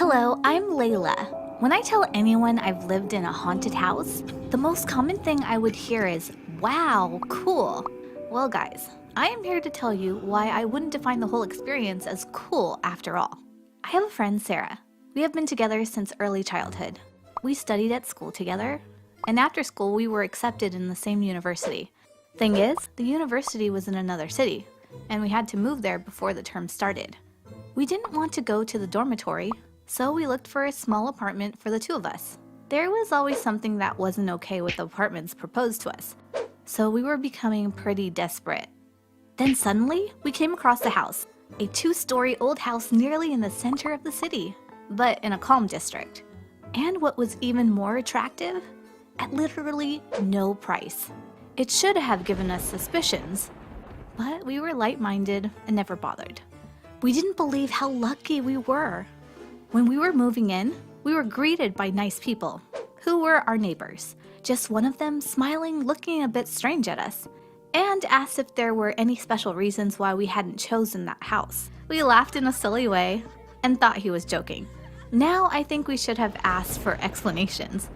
Hello, I'm Layla. When I tell anyone I've lived in a haunted house, the most common thing I would hear is, wow, cool. Well, guys, I am here to tell you why I wouldn't define the whole experience as cool after all. I have a friend, Sarah. We have been together since early childhood. We studied at school together, and after school, we were accepted in the same university. Thing is, the university was in another city, and we had to move there before the term started. We didn't want to go to the dormitory, so we looked for a small apartment for the two of us. There was always something that wasn't okay with the apartments proposed to us, so we were becoming pretty desperate. Then suddenly, we came across a house, a 2-story old house nearly in the center of the city, but in a calm district. And what was even more attractive? At literally no price. It should have given us suspicions, but we were light-minded and never bothered. We didn't believe how lucky we were. When we were moving in, we were greeted by nice people, who were our neighbors. Just one of them smiling, looking a bit strange at us, and asked if there were any special reasons why we hadn't chosen that house. We laughed in a silly way and thought he was joking. Now I think we should have asked for explanations.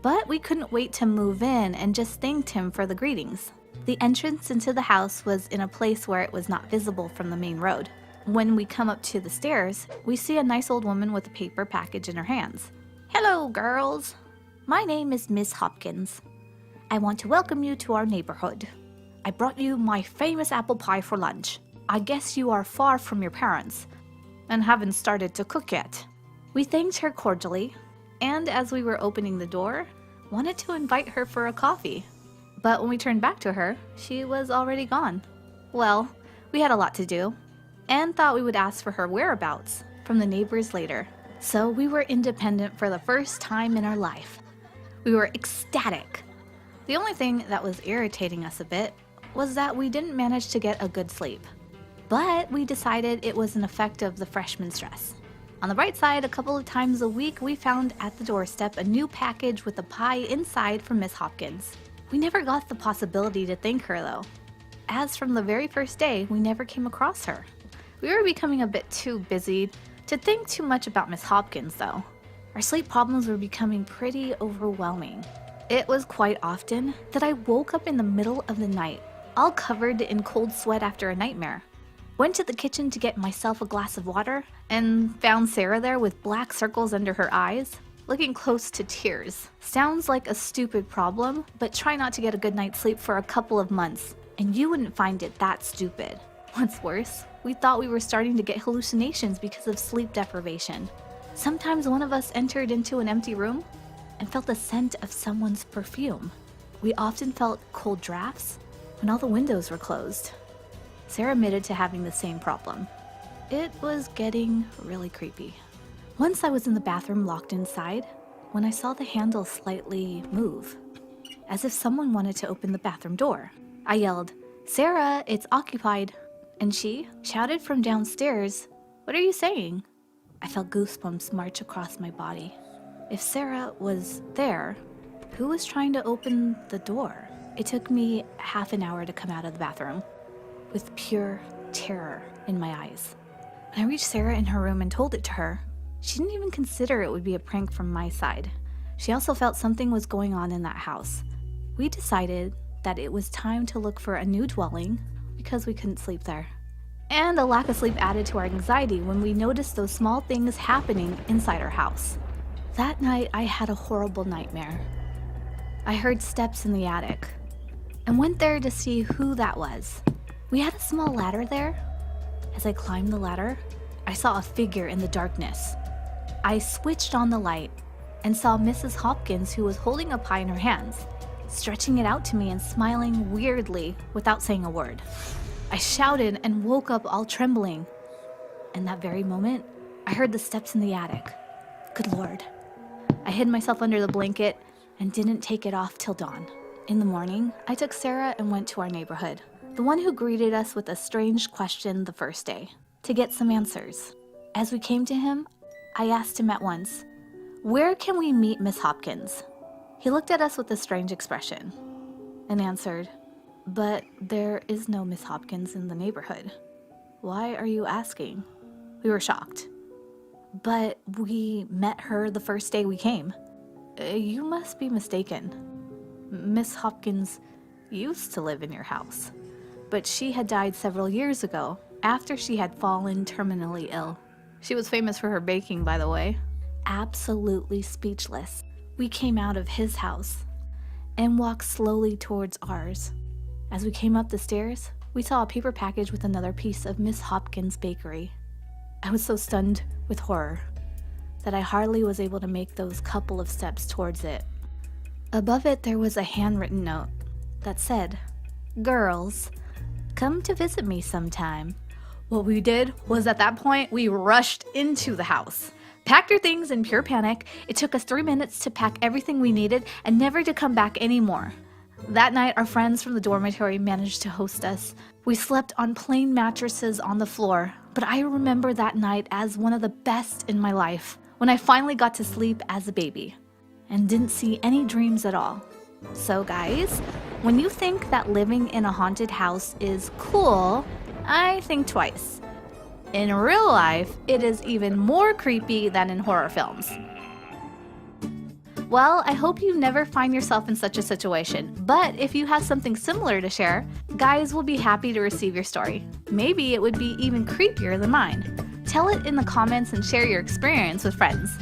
But we couldn't wait to move in and just thanked him for the greetings. The entrance into the house was in a place where it was not visible from the main road. When we come up to the stairs, we see a nice old woman with a paper package in her hands. "Hello, girls. My name is Miss Hopkins. I want to welcome you to our neighborhood. I brought you my famous apple pie for lunch. I guess you are far from your parents and haven't started to cook yet." We thanked her cordially, and as we were opening the door, wanted to invite her for a coffee. But when we turned back to her, she was already gone. Well, we had a lot to do, and thought we would ask for her whereabouts from the neighbors later. So we were independent for the first time in our life. We were ecstatic. The only thing that was irritating us a bit was that we didn't manage to get a good sleep. But we decided it was an effect of the freshman stress. On the bright side, a couple of times a week, we found at the doorstep a new package with a pie inside from Miss Hopkins. We never got the possibility to thank her though, as from the very first day, we never came across her. We were becoming a bit too busy to think too much about Miss Hopkins though. Our sleep problems were becoming pretty overwhelming. It was quite often that I woke up in the middle of the night, all covered in cold sweat after a nightmare. Went to the kitchen to get myself a glass of water and found Sarah there with black circles under her eyes, looking close to tears. Sounds like a stupid problem, but try not to get a good night's sleep for a couple of months, and you wouldn't find it that stupid. What's worse, we thought we were starting to get hallucinations because of sleep deprivation. Sometimes one of us entered into an empty room and felt the scent of someone's perfume. We often felt cold drafts when all the windows were closed. Sarah admitted to having the same problem. It was getting really creepy. Once I was in the bathroom locked inside when I saw the handle slightly move, as if someone wanted to open the bathroom door. I yelled, "Sarah, it's occupied." And she shouted from downstairs, "What are you saying?" I felt goosebumps march across my body. If Sarah was there, who was trying to open the door? It took me half an hour to come out of the bathroom, with pure terror in my eyes. When I reached Sarah in her room and told it to her, she didn't even consider it would be a prank from my side. She also felt something was going on in that house. We decided that it was time to look for a new dwelling because we couldn't sleep there. And a lack of sleep added to our anxiety when we noticed those small things happening inside our house. That night, I had a horrible nightmare. I heard steps in the attic and went there to see who that was. We had a small ladder there. As I climbed the ladder, I saw a figure in the darkness. I switched on the light and saw Mrs. Hopkins, who was holding a pie in her hands, stretching it out to me and smiling weirdly without saying a word. I shouted and woke up all trembling. In that very moment, I heard the steps in the attic. Good Lord. I hid myself under the blanket and didn't take it off till dawn. In the morning, I took Sarah and went to our neighborhood, the one who greeted us with a strange question the first day, to get some answers. As we came to him, I asked him at once, "Where can we meet Miss Hopkins?" He looked at us with a strange expression and answered, "But there is no Miss Hopkins in the neighborhood. Why are you asking?" We were shocked. but we met her the first day we came. You must be mistaken. Miss Hopkins used to live in your house, but she had died several years ago after she had fallen terminally ill. She was famous for her baking, by the way. Absolutely speechless, we came out of his house and walked slowly towards ours. As we came up the stairs, we saw a paper package with another piece of Miss Hopkins' bakery. I was so stunned with horror that I hardly was able to make those couple of steps towards it. Above it, there was a handwritten note that said, "Girls, come to visit me sometime." What we did was, at that point, we rushed into the house, packed our things in pure panic. It took us 3 minutes to pack everything we needed and never to come back anymore. That night, our friends from the dormitory managed to host us. We slept on plain mattresses on the floor, but I remember that night as one of the best in my life, when I finally got to sleep as a baby and didn't see any dreams at all. So guys, when you think that living in a haunted house is cool, I think twice. In real life, it is even more creepy than in horror films. Well, I hope you never find yourself in such a situation, but if you have something similar to share, guys will be happy to receive your story. Maybe it would be even creepier than mine. Tell it in the comments and share your experience with friends.